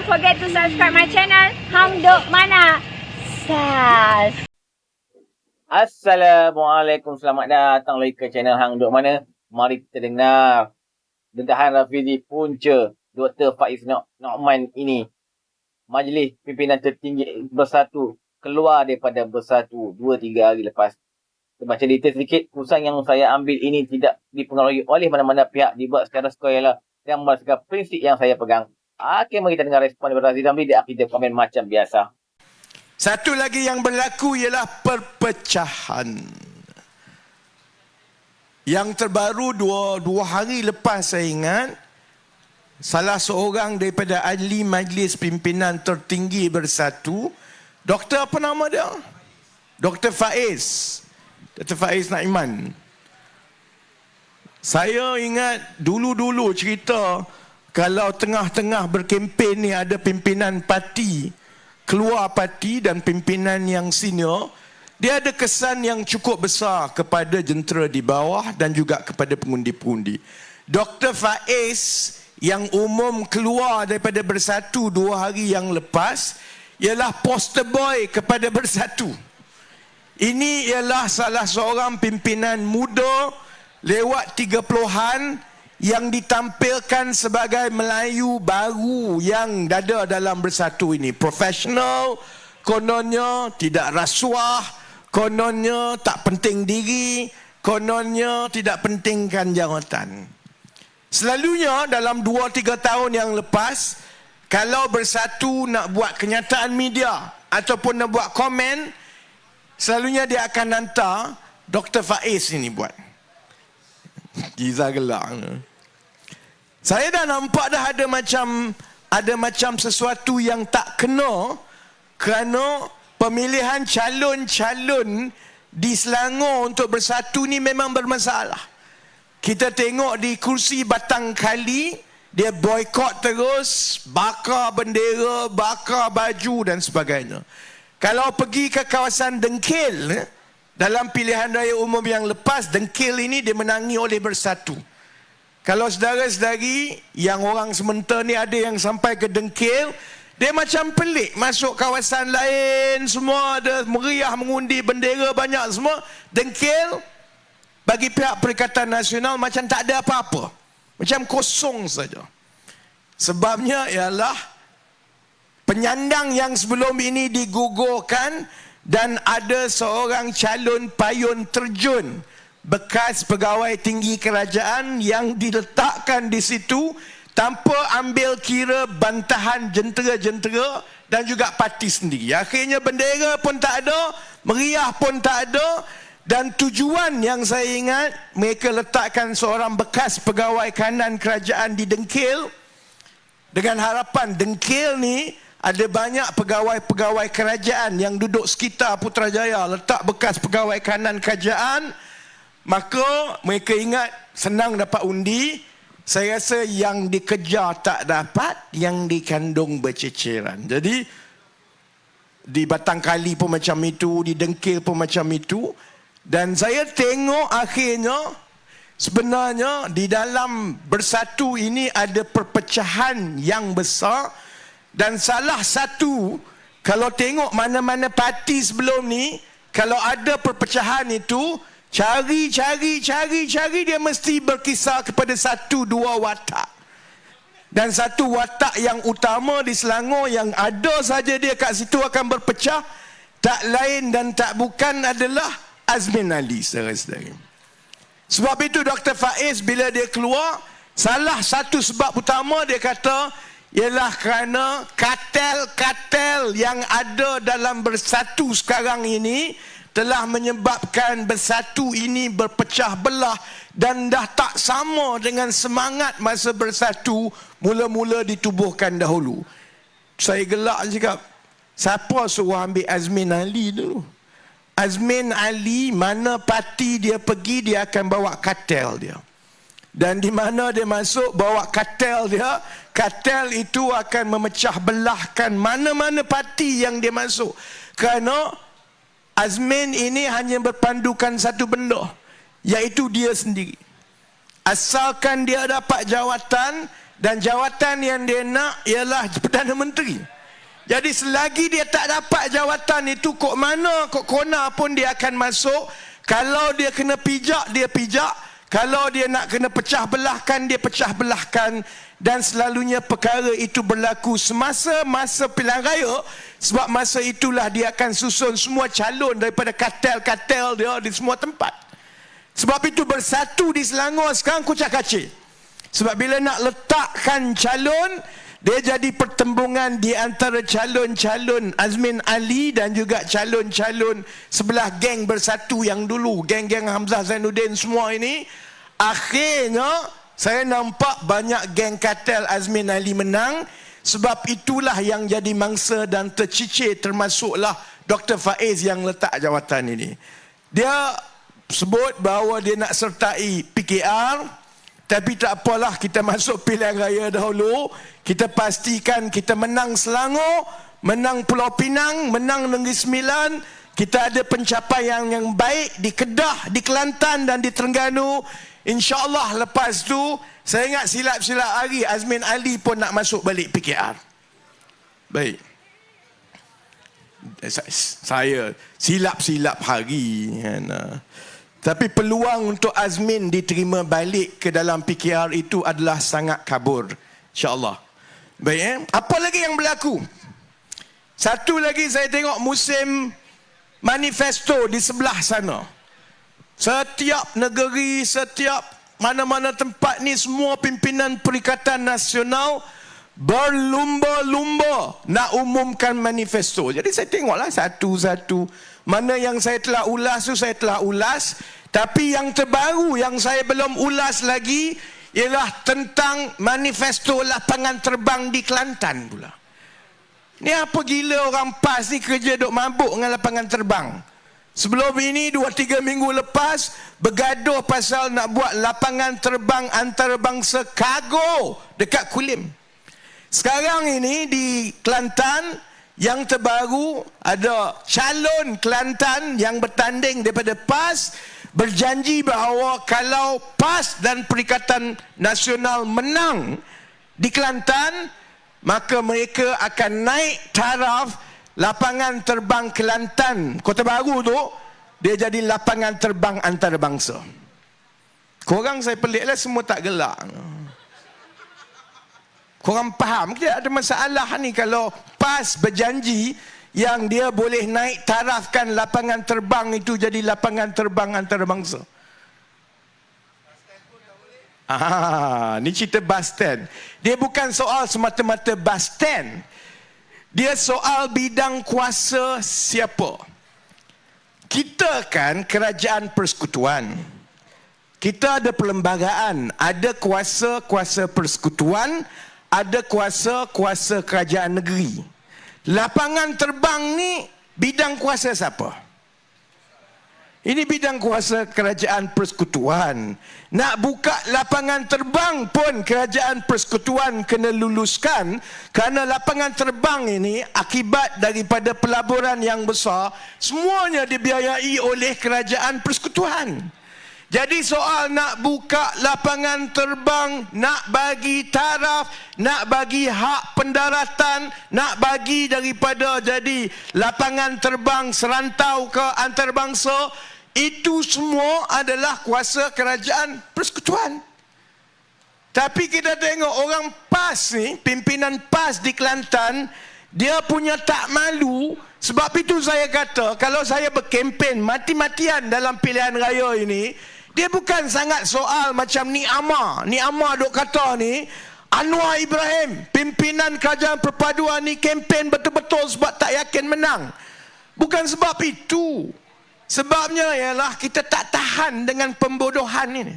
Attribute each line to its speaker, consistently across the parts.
Speaker 1: forget to subscribe my channel Hang Duk Mana. Sas.
Speaker 2: Assalamualaikum, selamat datang lagi ke channel Hang Duk Mana. Mari kita dengar dentahan Rafizi punca Dr. Faiz No'man ini. Majlis Pimpinan Tertinggi Bersatu keluar daripada Bersatu 2-3 hari lepas. Kita baca detail sedikit. Keputusan yang saya ambil ini tidak dipengaruhi oleh mana-mana pihak, dibuat secara sukarela dan berdasarkan prinsip yang saya pegang. Okey, mari kita dengar respon daripada Raziz Ramli. Dia akan komen macam biasa.
Speaker 3: Satu lagi yang berlaku ialah perpecahan. Yang terbaru dua hari lepas saya ingat, salah seorang daripada ahli majlis pimpinan tertinggi Bersatu, Doktor apa nama dia? Dr. Faiz. Dr. Faiz Naiman. Saya ingat dulu-dulu cerita kalau tengah-tengah berkempen ni ada pimpinan parti, keluar parti dan pimpinan yang senior, dia ada kesan yang cukup besar kepada jentera di bawah dan juga kepada pengundi-pengundi. Dr. Faiz yang umum keluar daripada Bersatu 2 hari yang lepas ialah poster boy kepada Bersatu. Ini ialah salah seorang pimpinan muda lewat 30-an yang ditampilkan sebagai Melayu baru yang ada dalam Bersatu ini. Profesional, kononnya tidak rasuah, kononnya tak penting diri, kononnya tidak pentingkan jawatan. Selalunya dalam 2-3 tahun yang lepas, kalau Bersatu nak buat kenyataan media ataupun nak buat komen, selalunya dia akan hantar Dr. Faiz ini buat. Giza gelak. Saya dah nampak dah ada macam sesuatu yang tak kena, kerana pemilihan calon-calon di Selangor untuk Bersatu ni memang bermasalah. Kita tengok di kursi Batang Kali, dia boykot terus, bakar bendera, bakar baju dan sebagainya. Kalau pergi ke kawasan Dengkil, dalam pilihan raya umum yang lepas, Dengkil ini dimenangi oleh Bersatu. Kalau saudara-saudari yang orang sementara ni ada yang sampai ke Dengkil, dia macam pelik masuk kawasan lain, semua ada meriah mengundi bendera banyak semua. Dengkil bagi pihak Perikatan Nasional macam tak ada apa-apa, macam kosong saja. Sebabnya ialah penyandang yang sebelum ini digugurkan dan ada seorang calon payun terjun bekas pegawai tinggi kerajaan yang diletakkan di situ tanpa ambil kira bantahan jentera-jentera dan juga parti sendiri. Akhirnya bendera pun tak ada, meriah pun tak ada. Dan tujuan yang saya ingat, mereka letakkan seorang bekas pegawai kanan kerajaan di Dengkil dengan harapan Dengkil ni ada banyak pegawai-pegawai kerajaan yang duduk sekitar Putrajaya, letak bekas pegawai kanan kerajaan, maka mereka ingat senang dapat undi. Saya rasa yang dikejar tak dapat, yang dikandung berceceran. Jadi di Batang Kali pun macam itu, di Dengkil pun macam itu. Dan saya tengok akhirnya sebenarnya di dalam Bersatu ini ada perpecahan yang besar. Dan salah satu, kalau tengok mana-mana parti sebelum ni, kalau ada perpecahan itu, cari dia mesti berkisar kepada 1-2 watak. Dan satu watak yang utama di Selangor yang ada saja dia kat situ akan berpecah, tak lain dan tak bukan adalah Azmin Ali, saudara-saudara. Sebab itu Dr. Faiz bila dia keluar, salah satu sebab utama dia kata ialah kerana kartel-kartel yang ada dalam Bersatu sekarang ini telah menyebabkan Bersatu ini berpecah belah dan dah tak sama dengan semangat masa Bersatu mula-mula ditubuhkan dahulu. Saya gelak cakap, siapa suruh ambil Azmin Ali dulu? Azmin Ali, mana parti dia pergi, dia akan bawa kartel dia. Dan di mana dia masuk, bawa kartel dia, kartel itu akan memecah belahkan mana-mana parti yang dia masuk. Kerana Azmin ini hanya berpandukan satu benda, iaitu dia sendiri. Asalkan dia dapat jawatan, Dan jawatan yang dia nak ialah Perdana Menteri. Jadi selagi dia tak dapat jawatan itu, kok mana, kok kona pun dia akan masuk. Kalau dia kena pijak, dia pijak. Kalau dia nak kena pecah belahkan, dia pecah belahkan. Dan selalunya perkara itu berlaku semasa masa pilihan raya. Sebab masa itulah dia akan susun semua calon daripada kartel-kartel dia di semua tempat. Sebab itu bersatu di Selangor sekarang kucak-kacir. Sebab bila nak letakkan calon, dia jadi pertembungan di antara calon-calon Azmin Ali dan juga calon-calon sebelah geng Bersatu yang dulu, geng-geng Hamzah Zainuddin semua ini. Akhirnya saya nampak banyak geng kartel Azmin Ali menang. Sebab itulah yang jadi mangsa dan tercicir, termasuklah Dr. Faiz yang letak jawatan ini. Dia sebut bahawa dia nak sertai PKR. Tapi tak apalah, kita masuk pilihan raya dahulu. Kita pastikan kita menang Selangor, menang Pulau Pinang, menang Negeri Sembilan. Kita ada pencapaian yang baik di Kedah, di Kelantan dan di Terengganu. InsyaAllah lepas tu, saya ingat silap-silap hari Azmin Ali pun nak masuk balik PKR. Baik. Saya silap-silap hari. Tapi peluang untuk Azmin diterima balik ke dalam PKR itu adalah sangat kabur. InsyaAllah. Baik, apa lagi yang berlaku? Satu lagi saya tengok musim manifesto di sebelah sana. Setiap negeri, setiap mana-mana tempat ni, semua pimpinan Perikatan Nasional berlumba-lumba nak umumkan manifesto. Jadi saya tengoklah satu-satu. Mana yang saya telah ulas tu saya telah ulas. Tapi yang terbaru yang saya belum ulas lagi ialah tentang manifesto lapangan terbang di Kelantan pula. Ni apa gila orang PAS ni kerja duk mabuk dengan lapangan terbang. Sebelum ini 2-3 minggu lepas bergaduh pasal nak buat lapangan terbang antarabangsa kargo dekat Kulim. Sekarang ini di Kelantan yang terbaru ada calon Kelantan yang bertanding daripada PAS berjanji bahawa kalau PAS dan Perikatan Nasional menang di Kelantan, maka mereka akan naik taraf lapangan terbang Kelantan. Kota Baru tu dia jadi lapangan terbang antarabangsa. Korang saya peliklah semua tak gelak. Korang faham ke ada masalah ni kalau PAS berjanji yang dia boleh naik tarafkan lapangan terbang itu jadi lapangan terbang antarabangsa. Ni cerita bus stand. Dia bukan soal semata-mata bus stand. Dia soal bidang kuasa siapa. Kita kan kerajaan persekutuan. Kita ada perlembagaan, ada kuasa-kuasa persekutuan, ada kuasa-kuasa kerajaan negeri. Lapangan terbang ni bidang kuasa siapa? Ini bidang kuasa kerajaan persekutuan. Nak buka lapangan terbang pun kerajaan persekutuan kena luluskan, kerana lapangan terbang ini akibat daripada pelaburan yang besar, semuanya dibiayai oleh kerajaan persekutuan. Jadi soal nak buka lapangan terbang, nak bagi taraf, nak bagi hak pendaratan, nak bagi daripada jadi lapangan terbang serantau ke antarabangsa, itu semua adalah kuasa kerajaan persekutuan. Tapi kita tengok orang PAS ni, pimpinan PAS di Kelantan, dia punya tak malu. Sebab itu saya kata, kalau saya berkempen mati-matian dalam pilihan raya ini, dia bukan sangat soal macam Ni Amar. Ni Amar duk kata ni, Anwar Ibrahim, pimpinan kerajaan perpaduan ni kempen betul-betul sebab tak yakin menang. Bukan sebab itu. Sebabnya ialah kita tak tahan dengan pembodohan ini.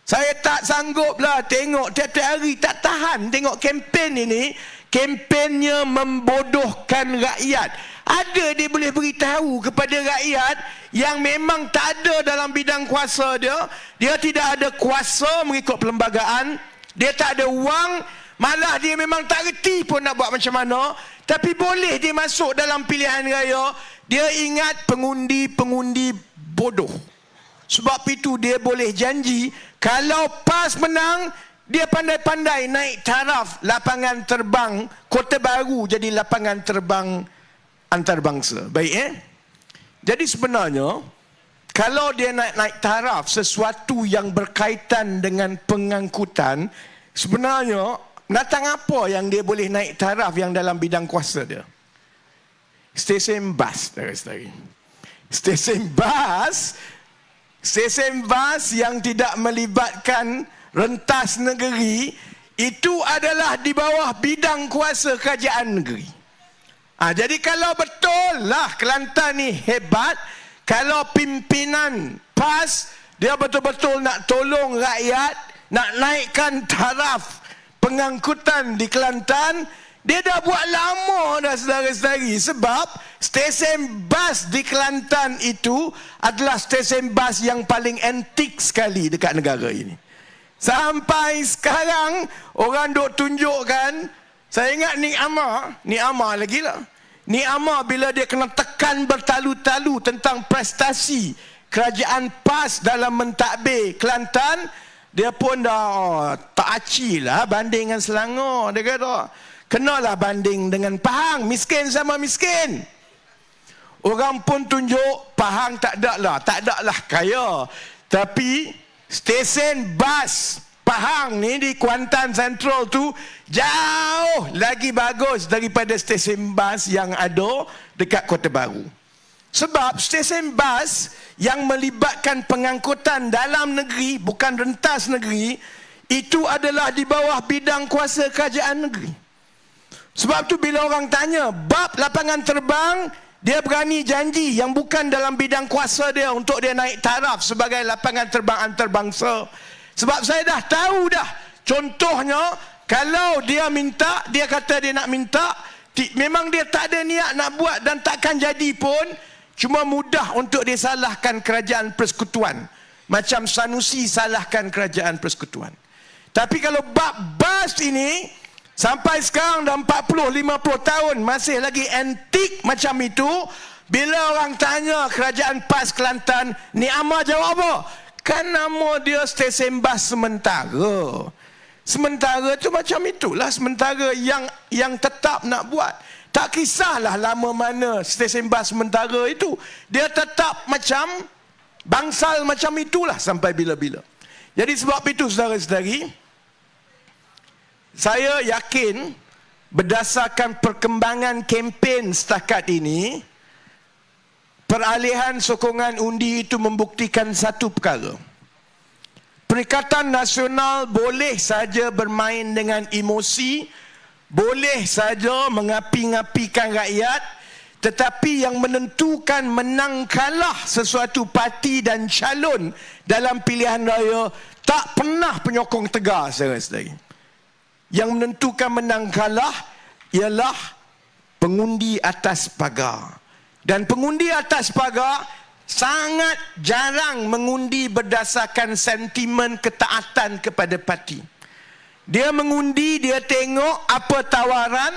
Speaker 3: Saya tak sangguplah tengok tiap-tiap hari, tak tahan tengok kempen ini. Kempennya membodohkan rakyat. Ada dia boleh beritahu kepada rakyat yang memang tak ada dalam bidang kuasa dia. Dia tidak ada kuasa mengikut perlembagaan. Dia tak ada wang. Malah dia memang tak reti pun nak buat macam mana. Tapi boleh dia masuk dalam pilihan raya. Dia ingat pengundi-pengundi bodoh. Sebab itu dia boleh janji kalau PAS menang, Dia pandai-pandai naik taraf lapangan terbang Kota Baru jadi lapangan terbang antarabangsa. Baik Jadi sebenarnya kalau dia naik taraf sesuatu yang berkaitan dengan pengangkutan, sebenarnya datang apa yang dia boleh naik taraf yang dalam bidang kuasa dia? Stesen bas, saudara-saudari. Stesen bas yang tidak melibatkan rentas negeri, itu adalah di bawah bidang kuasa kerajaan negeri. Jadi kalau betul lah Kelantan ni hebat, kalau pimpinan PAS dia betul-betul nak tolong rakyat, nak naikkan taraf pengangkutan di Kelantan, dia dah buat lama dah, saudara-saudari. Sebab stesen bas di Kelantan itu adalah stesen bas yang paling antik sekali dekat negara ini. Sampai sekarang orang duk tunjukkan. Saya ingat Nik Amar lagi lah. Nik Amar bila dia kena tekan bertalu-talu tentang prestasi kerajaan PAS dalam mentadbir Kelantan, dia pun dah tak aci lah banding dengan Selangor. Dia kata, kenalah banding dengan Pahang, miskin sama miskin. Orang pun tunjuk Pahang tak ada lah kaya. Tapi stesen bas Pahang ni di Kuantan Central tu jauh lagi bagus daripada stesen bas yang ada dekat Kota Baru. Sebab stesen bas yang melibatkan pengangkutan dalam negeri, bukan rentas negeri, itu adalah di bawah bidang kuasa kerajaan negeri. Sebab tu bila orang tanya bab lapangan terbang, dia berani janji yang bukan dalam bidang kuasa dia untuk dia naik taraf sebagai lapangan terbang antarabangsa. Sebab saya dah tahu dah. Contohnya, kalau dia minta, dia kata dia nak minta, memang dia tak ada niat nak buat dan takkan jadi pun, cuma mudah untuk dia salahkan kerajaan persekutuan. Macam Sanusi salahkan kerajaan persekutuan. Tapi kalau bab bas ini, sampai sekarang dah 40-50 tahun masih lagi antik macam itu. Bila orang tanya kerajaan PAS Kelantan, Nik Amar jawab apa? Kan nama dia stesen bas sementara. Sementara tu macam itulah, sementara yang tetap nak buat. Tak kisahlah lama mana stesen bas sementara itu, dia tetap macam bangsal macam itulah sampai bila-bila. Jadi sebab itu saudara-saudari, saya yakin berdasarkan perkembangan kempen setakat ini, peralihan sokongan undi itu membuktikan satu perkara. Perikatan Nasional boleh saja bermain dengan emosi, boleh saja mengapi-ngapikan rakyat, tetapi yang menentukan menang kalah sesuatu parti dan calon dalam pilihan raya tak pernah penyokong tegar, saudara-saudari. Yang menentukan menang kalah ialah pengundi atas pagar. Dan pengundi atas pagar sangat jarang mengundi berdasarkan sentimen ketaatan kepada parti. Dia mengundi, dia tengok apa tawaran,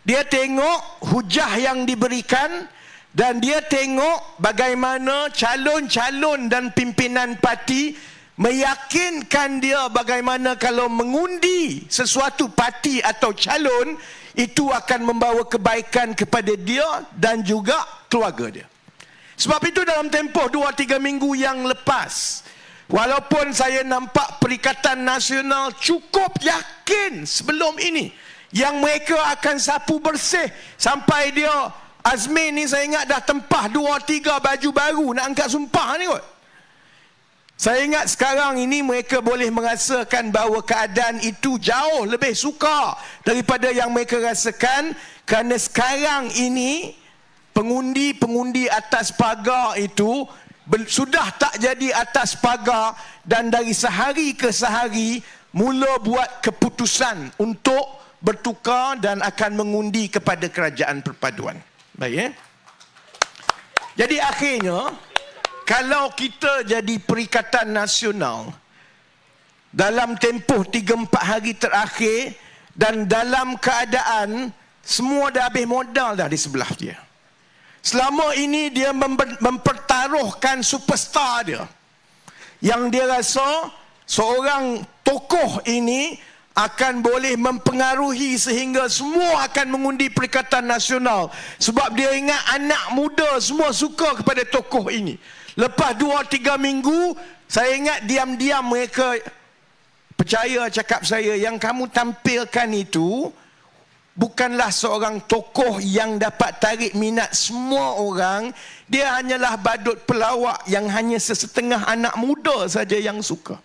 Speaker 3: dia tengok hujah yang diberikan, dan dia tengok bagaimana calon-calon dan pimpinan parti meyakinkan dia bagaimana kalau mengundi sesuatu parti atau calon, itu akan membawa kebaikan kepada dia dan juga keluarga dia. Sebab itu dalam tempoh 2-3 minggu yang lepas, walaupun saya nampak Perikatan Nasional cukup yakin sebelum ini yang mereka akan sapu bersih sampai dia, Azmin ni saya ingat dah tempah 2-3 baju baru nak angkat sumpah ni kot. Saya ingat sekarang ini mereka boleh merasakan bahawa keadaan itu jauh lebih sukar daripada yang mereka rasakan, kerana sekarang ini pengundi-pengundi atas pagar itu sudah tak jadi atas pagar, dan dari sehari ke sehari mula buat keputusan untuk bertukar dan akan mengundi kepada kerajaan perpaduan. Baik, Jadi akhirnya, kalau kita jadi Perikatan Nasional dalam tempoh 3-4 hari terakhir dan dalam keadaan semua dah habis modal dah di sebelah dia. Selama ini dia mempertaruhkan superstar dia, yang dia rasa seorang tokoh ini akan boleh mempengaruhi sehingga semua akan mengundi Perikatan Nasional. Sebab dia ingat anak muda semua suka kepada tokoh ini. Lepas 2-3 minggu, saya ingat diam-diam mereka percaya cakap saya, yang kamu tampilkan itu bukanlah seorang tokoh yang dapat tarik minat semua orang. Dia hanyalah badut pelawak yang hanya sesetengah anak muda saja yang suka.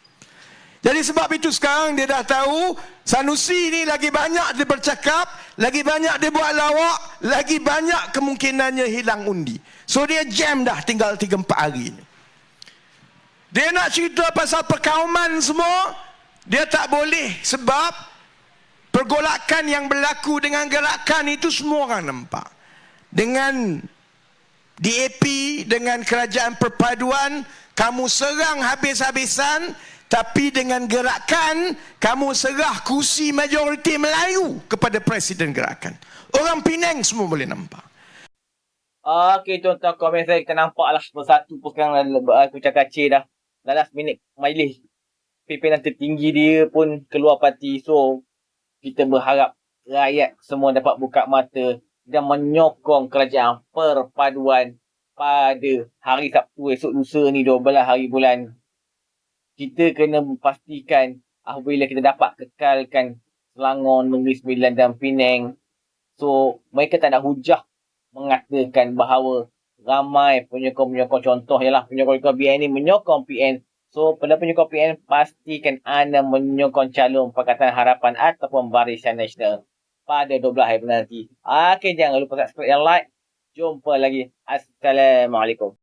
Speaker 3: Jadi sebab itu sekarang dia dah tahu Sanusi ni lagi banyak dia bercakap, lagi banyak dia buat lawak, lagi banyak kemungkinannya hilang undi. So dia jam dah tinggal 3-4 hari ni. Dia nak cerita pasal perkauman semua, dia tak boleh sebab pergolakan yang berlaku dengan gerakan itu semua orang nampak. Dengan DAP, dengan Kerajaan Perpaduan, kamu serang habis-habisan, tapi dengan gerakan, kamu serah kursi majoriti Melayu kepada Presiden gerakan. Orang Penang semua boleh nampak.
Speaker 2: Okey, tuan-tuan, komen saya kita nampak lah persatu pun sekarang aku cakap kacir dah. Last minit majlis pimpinan tertinggi dia pun keluar parti. So, kita berharap rakyat semua dapat buka mata dan menyokong Kerajaan Perpaduan pada hari Sabtu esok lusa ni 12 hari bulan. Kita kena pastikan apabila kita dapat kekalkan Selangor, Negeri Sembilan dan Penang. So, mereka tak nak hujah mengatakan bahawa ramai penyokong-penyokong, contoh ialah penyokong BN ni menyokong PN. So, pada penyokong PN, pastikan anda menyokong calon Pakatan Harapan ataupun Barisan Nasional pada 12 hari nanti. Okey, jangan lupa subscribe dan like. Jumpa lagi. Assalamualaikum.